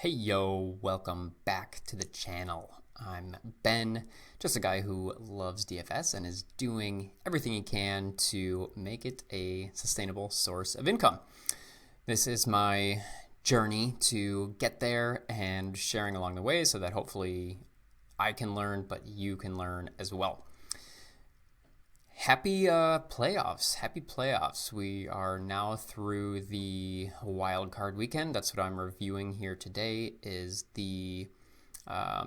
Hey yo, welcome back to the channel. I'm Ben, just a guy who loves DFS and is doing everything he can to make it a sustainable source of income. This is my journey to get there and sharing along the way so that hopefully I can learn, but you can learn as well. Happy playoffs. Happy playoffs. We are now through the Wildcard weekend. That's what I'm reviewing here today is the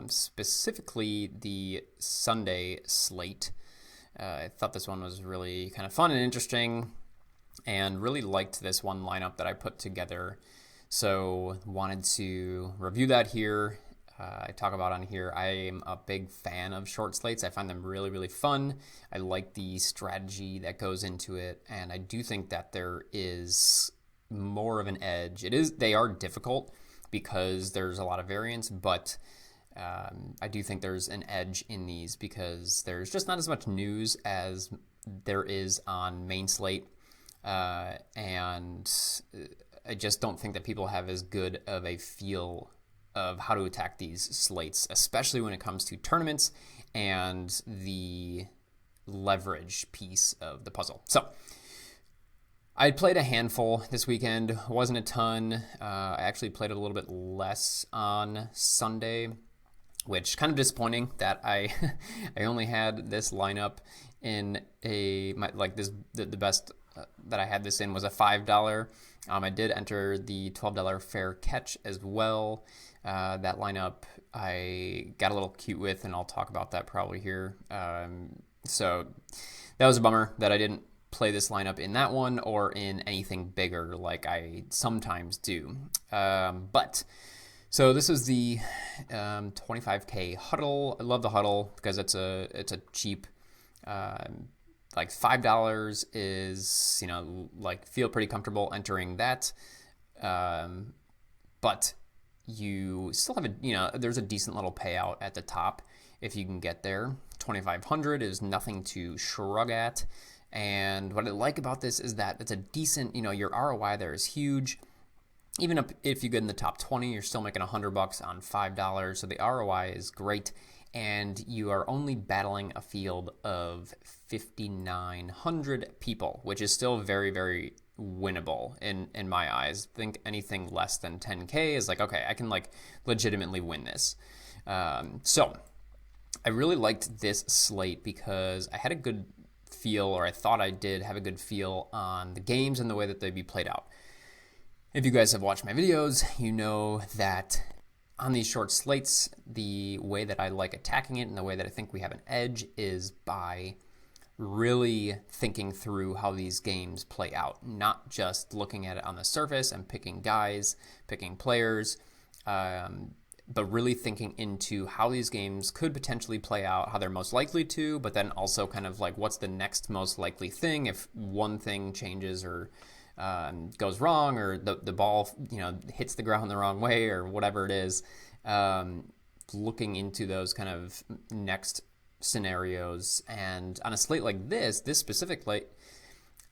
specifically the Sunday slate. I thought this one was really kind of fun and interesting and really liked this one lineup that I put together. So wanted to review that here. I talk about on here. I am a big fan of short slates. I find them really, really fun. I like the strategy that goes into it, and I do think that there is more of an edge. They are difficult because there's a lot of variance, but I do think there's an edge in these because there's just not as much news as there is on main slate, and I just don't think that people have as good of a feel of how to attack these slates, especially when it comes to tournaments and the leverage piece of the puzzle. So I played a handful this weekend, wasn't a ton. I actually played a little bit less on Sunday, which kind of disappointing that I I only had this lineup in the best that I had this in was a $5. I did enter the $12 fair catch as well. That lineup I got a little cute with, and I'll talk about that probably here. So that was a bummer that I didn't play this lineup in that one or in anything bigger like I sometimes do. So this is the 25K huddle. I love the huddle because it's a cheap. Like $5 is, feel pretty comfortable entering that. But you still have there's a decent little payout at the top if you can get there. 2,500 is nothing to shrug at. And what I like about this is that it's a decent, your ROI there is huge. Even if you get in the top 20, you're still making $100 on $5. So the ROI is great. And you are only battling a field of 5,900 people, which is still very, very winnable in my eyes. I think anything less than 10K is like, okay, I can legitimately win this. So I really liked this slate because I had a good feel, or I thought I did have a good feel on the games and the way that they'd be played out. If you guys have watched my videos, you know that on these short slates, the way that I like attacking it and the way that I think we have an edge is by really thinking through how these games play out, not just looking at it on the surface and picking guys, picking players, but really thinking into how these games could potentially play out, how they're most likely to, but then also kind of like what's the next most likely thing if one thing changes or goes wrong, or the ball hits the ground the wrong way, or whatever it is. Looking into those kind of next scenarios, and on a slate like this specific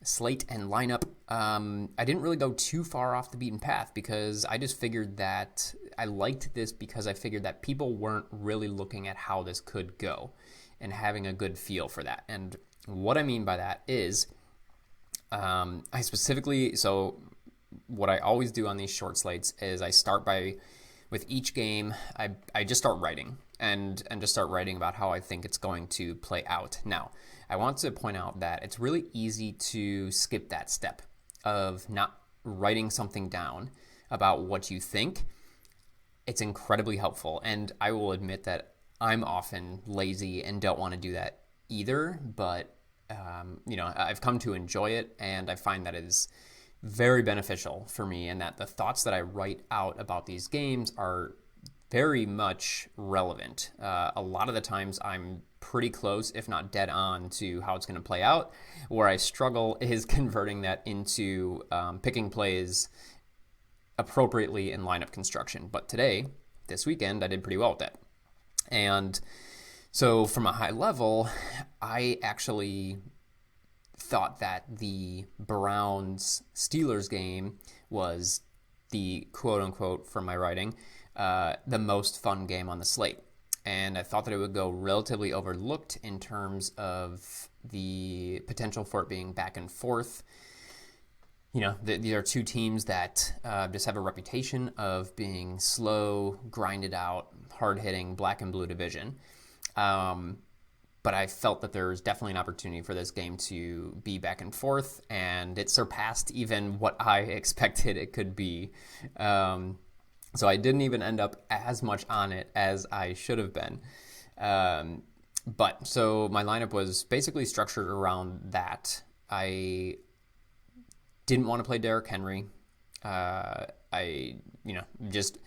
slate and lineup, I didn't really go too far off the beaten path because I just figured that I liked this because I figured that people weren't really looking at how this could go and having a good feel for that. And what I mean by that is so what I always do on these short slates is I start with each game, I just start writing and just start writing about how I think it's going to play out. Now, I want to point out that it's really easy to skip that step of not writing something down about what you think. It's incredibly helpful, and I will admit that I'm often lazy and don't want to do that either, but I've come to enjoy it, and I find that it is very beneficial for me, and that the thoughts that I write out about these games are very much relevant. A lot of the times I'm pretty close, if not dead on, to how it's going to play out. Where I struggle is converting that into picking plays appropriately in lineup construction. But this weekend, I did pretty well with that. And so from a high level, I actually thought that the Browns-Steelers game was the quote-unquote, from my writing, the most fun game on the slate. And I thought that it would go relatively overlooked in terms of the potential for it being back and forth. You know, these are two teams that just have a reputation of being slow, grinded out, hard-hitting, black and blue division. But I felt that there was definitely an opportunity for this game to be back and forth, and it surpassed even what I expected it could be. So I didn't even end up as much on it as I should have been. But so my lineup was basically structured around that. I didn't want to play Derrick Henry. Just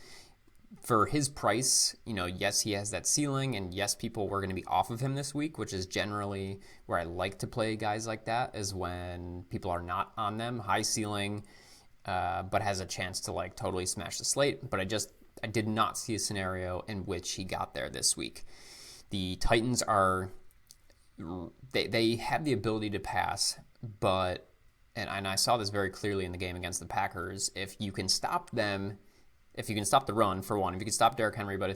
for his price, yes, he has that ceiling, and yes, people were going to be off of him this week, which is generally where I like to play guys like that, is when people are not on them. High ceiling, but has a chance to like totally smash the slate. But I did not see a scenario in which he got there this week. The Titans they have the ability to pass, but and I saw this very clearly in the game against the Packers. If you can stop them, if you can stop the run, for one, if you can stop Derrick Henry, but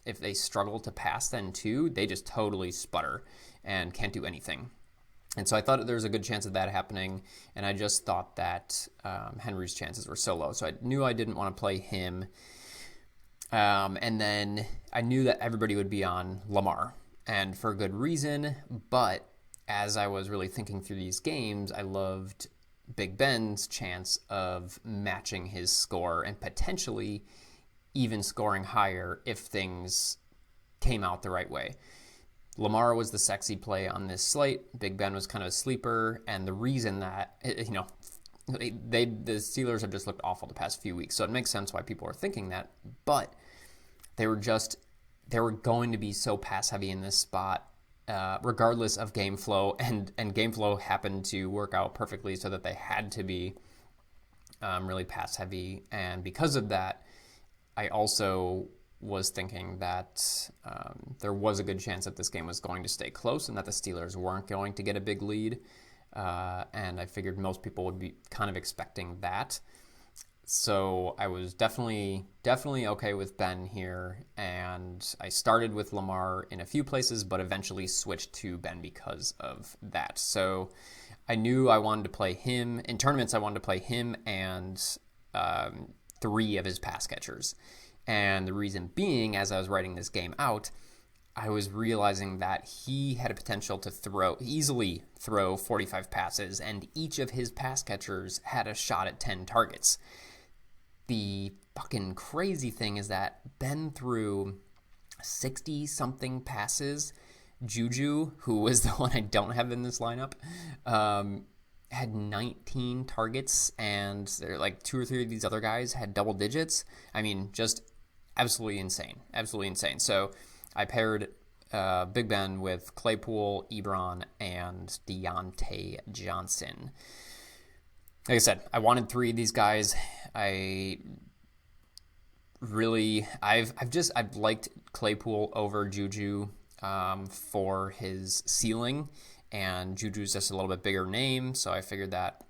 if they struggle to pass, then two, they just totally sputter and can't do anything. And so I thought there was a good chance of that happening, and I just thought that Henry's chances were so low. So I knew I didn't want to play him. And then I knew that everybody would be on Lamar, and for good reason. But as I was really thinking through these games, I loved Big Ben's chance of matching his score and potentially even scoring higher if things came out the right way. Lamar was the sexy play on this slate. Big Ben was kind of a sleeper, and the reason that, the Steelers have just looked awful the past few weeks, so it makes sense why people are thinking that, but they were going to be so pass heavy in this spot, regardless of game flow, and game flow happened to work out perfectly so that they had to be really pass heavy. And because of that, I also was thinking that there was a good chance that this game was going to stay close and that the Steelers weren't going to get a big lead. And I figured most people would be kind of expecting that. So I was definitely okay with Ben here, and I started with Lamar in a few places, but eventually switched to Ben because of that. So I knew I wanted to play him. In tournaments, I wanted to play him and three of his pass catchers. And the reason being, as I was writing this game out, I was realizing that he had a potential to easily throw 45 passes, and each of his pass catchers had a shot at 10 targets. The fucking crazy thing is that Ben threw 60-something passes. Juju, who was the one I don't have in this lineup, had 19 targets, and there like two or three of these other guys had double digits. I mean, just absolutely insane. So I paired Big Ben with Claypool, Ebron, and Deontay Johnson. Like I said, I wanted three of these guys. I've liked Claypool over Juju for his ceiling, and Juju's just a little bit bigger name, so I figured that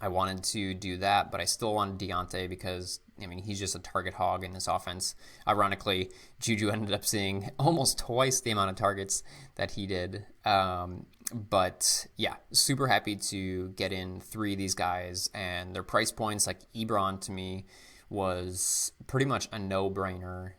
I wanted to do that, but I still wanted Deontay because, he's just a target hog in this offense. Ironically, Juju ended up seeing almost twice the amount of targets that he did. But yeah, super happy to get in three of these guys, and their price points, like Ebron to me was pretty much a no-brainer,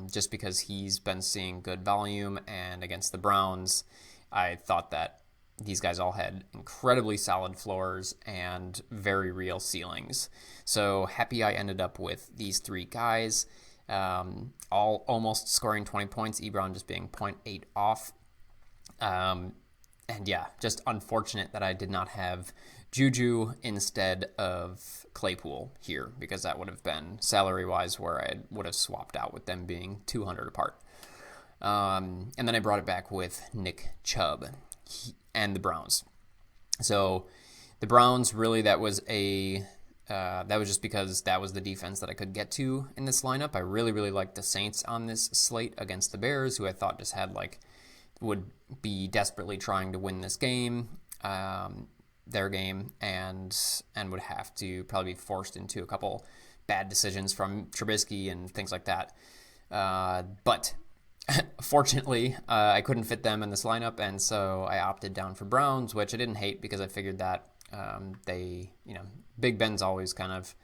just because he's been seeing good volume, and against the Browns, I thought that these guys all had incredibly solid floors and very real ceilings. So happy I ended up with these three guys, all almost scoring 20 points, Ebron just being 0.8 off. And yeah, just unfortunate that I did not have Juju instead of Claypool here, because that would have been salary-wise where I would have swapped out with them being 200 apart. And then I brought it back with Nick Chubb and the Browns. So the Browns, really, that was just because that was the defense that I could get to in this lineup. I really, really liked the Saints on this slate against the Bears, who I thought just would be desperately trying to win this game, their game, and would have to probably be forced into a couple bad decisions from Trubisky and things like that. But fortunately, I couldn't fit them in this lineup, and so I opted down for Browns, which I didn't hate because I figured that Big Ben's always kind of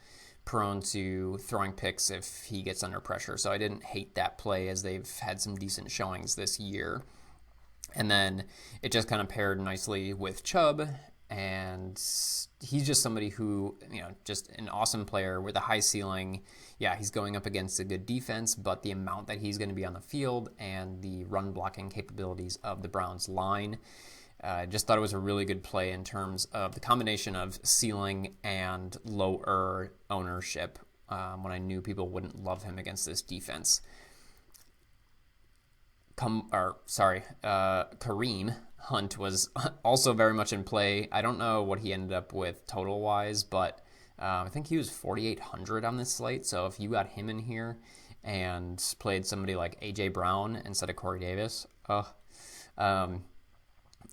prone to throwing picks if he gets under pressure. So I didn't hate that play as they've had some decent showings this year. And then it just kind of paired nicely with Chubb, and he's just somebody who, just an awesome player with a high ceiling. Yeah, he's going up against a good defense, but the amount that he's going to be on the field and the run blocking capabilities of the Browns line, just thought it was a really good play in terms of the combination of ceiling and lower ownership when I knew people wouldn't love him against this defense. Kareem Hunt was also very much in play. I don't know what he ended up with total-wise, but I think he was 4,800 on this slate. So if you got him in here and played somebody like A.J. Brown instead of Corey Davis,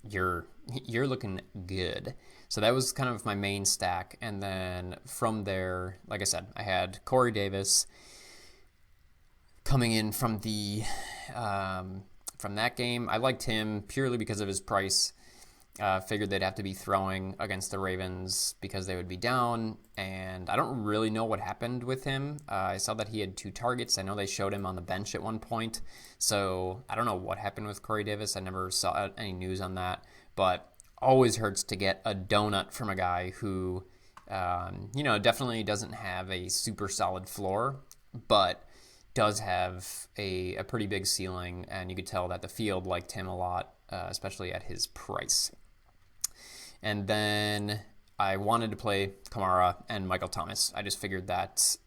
you're looking good. So that was kind of my main stack. And then from there, like I said, I had Corey Davis coming in from from that game. I liked him purely because of his price. Figured they'd have to be throwing against the Ravens because they would be down, and I don't really know what happened with him. I saw that he had 2 targets. I know they showed him on the bench at one point, so I don't know what happened with Corey Davis. I never saw any news on that, but always hurts to get a donut from a guy who, definitely doesn't have a super solid floor, but does have a pretty big ceiling, and you could tell that the field liked him a lot, especially at his price. And then I wanted to play Kamara and Michael Thomas. I just figured that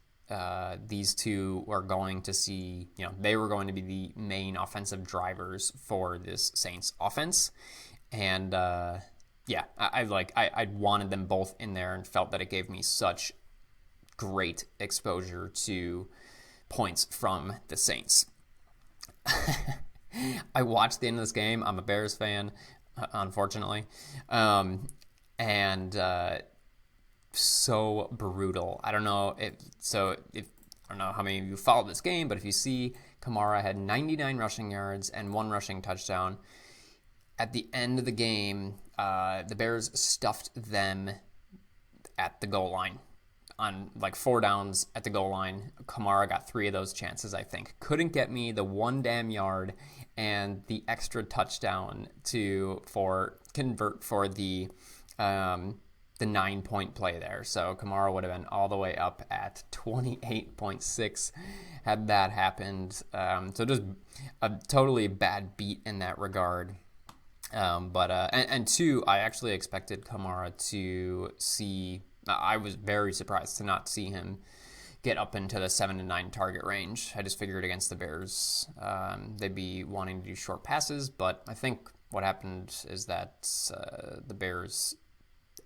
these two are going to see, they were going to be the main offensive drivers for this Saints offense. And I wanted them both in there and felt that it gave me such great exposure to points from the Saints. I watched the end of this game. I'm a Bears fan, unfortunately, and so brutal. I don't know I don't know how many of you followed this game, but if you see, Kamara had 99 rushing yards and 1 rushing touchdown. At the end of the game, the Bears stuffed them at the goal line. On like 4 downs at the goal line, Kamara got 3 of those chances, I think. Couldn't get me the 1 damn yard and the extra touchdown to convert for the 9-point play there. So Kamara would have been all the way up at 28.6 had that happened. So just a totally bad beat in that regard. And 2, I actually expected Kamara to see. I was very surprised to not see him get up into the 7 to 9 target range. I just figured against the Bears, they'd be wanting to do short passes, but I think what happened is that the Bears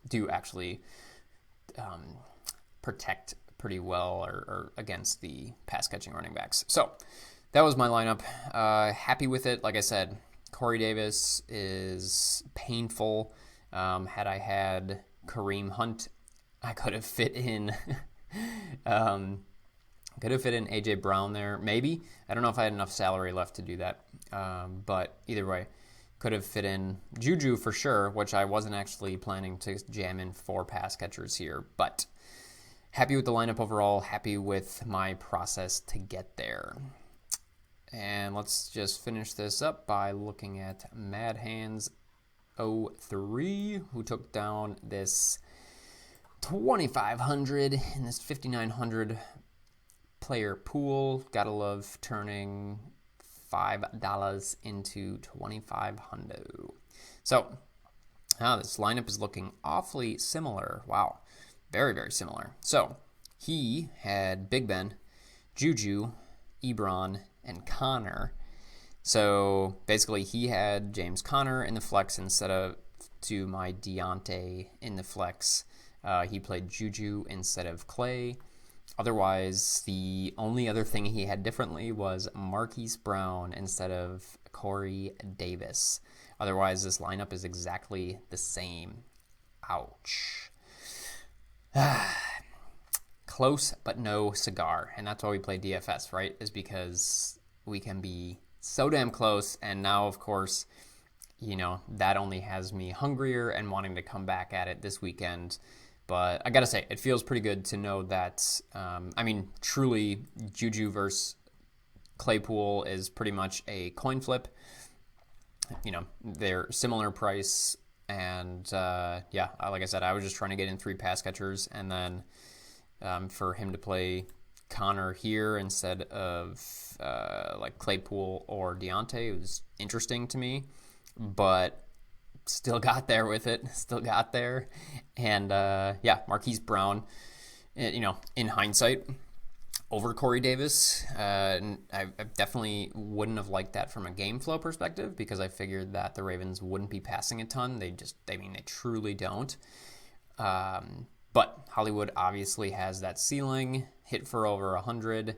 do actually protect pretty well or against the pass-catching running backs. So that was my lineup. Happy with it. Like I said, Corey Davis is painful. Had I had Kareem Hunt, I could have fit in AJ Brown there, maybe. I don't know if I had enough salary left to do that. But either way, could have fit in Juju for sure, which I wasn't actually planning to jam in 4 pass catchers here. But happy with the lineup overall, happy with my process to get there. And let's just finish this up by looking at Mad Hands 03, who took down this 2,500 in this 5,900 player pool. Gotta love turning $5 into 2,500. So this lineup is looking awfully similar. Wow, very, very similar. So he had Big Ben, Juju, Ebron, and Connor. So basically he had James Conner in the flex instead of to my Deontay in the flex. He played Juju instead of Clay. Otherwise, the only other thing he had differently was Marquise Brown instead of Corey Davis. Otherwise, this lineup is exactly the same. Ouch. close but no cigar. And that's why we play DFS, right? Is because we can be so damn close. And now, of course, you know, that only has me hungrier and wanting to come back at it this weekend. But I got to say, it feels pretty good to know that, I mean, truly, Juju versus Claypool is pretty much a coin flip. You know, they're similar price. And, yeah, like I said, I was just trying to get in 3 pass catchers. And then for him to play Connor here instead of, like, Claypool or Deontay, it was interesting to me. But still got there with it. Still got there. And, yeah, Marquise Brown, you know, in hindsight, over Corey Davis. I definitely wouldn't have liked that from a game flow perspective because I figured that the Ravens wouldn't be passing a ton. They truly don't. But Hollywood obviously has that ceiling, hit for over 100.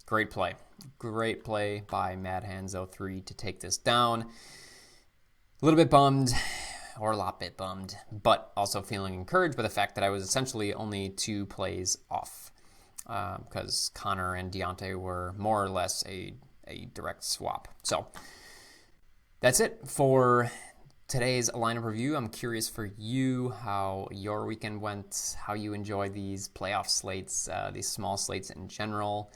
Great play. Great play by MadHands03 to take this down. A little bit bummed, or a lot bit bummed, but also feeling encouraged by the fact that I was essentially only 2 plays off because Connor and Deontay were more or less a direct swap. So that's it for today's lineup review. I'm curious for you how your weekend went, how you enjoy these playoff slates, these small slates in general.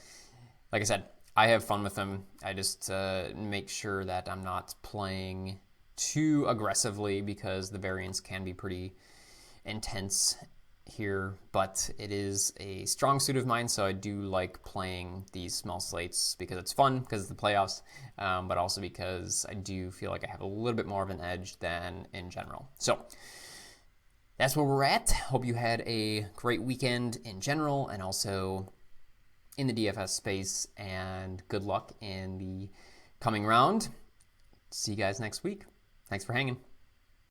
Like I said, I have fun with them. I just make sure that I'm not playing too aggressively because the variance can be pretty intense here, but it is a strong suit of mine, so I do like playing these small slates because it's fun, because it's the playoffs, but also because I do feel like I have a little bit more of an edge than in general. So that's where we're at. Hope you had a great weekend in general and also in the DFS space, and good luck in the coming round. See you guys next week. Thanks for hanging.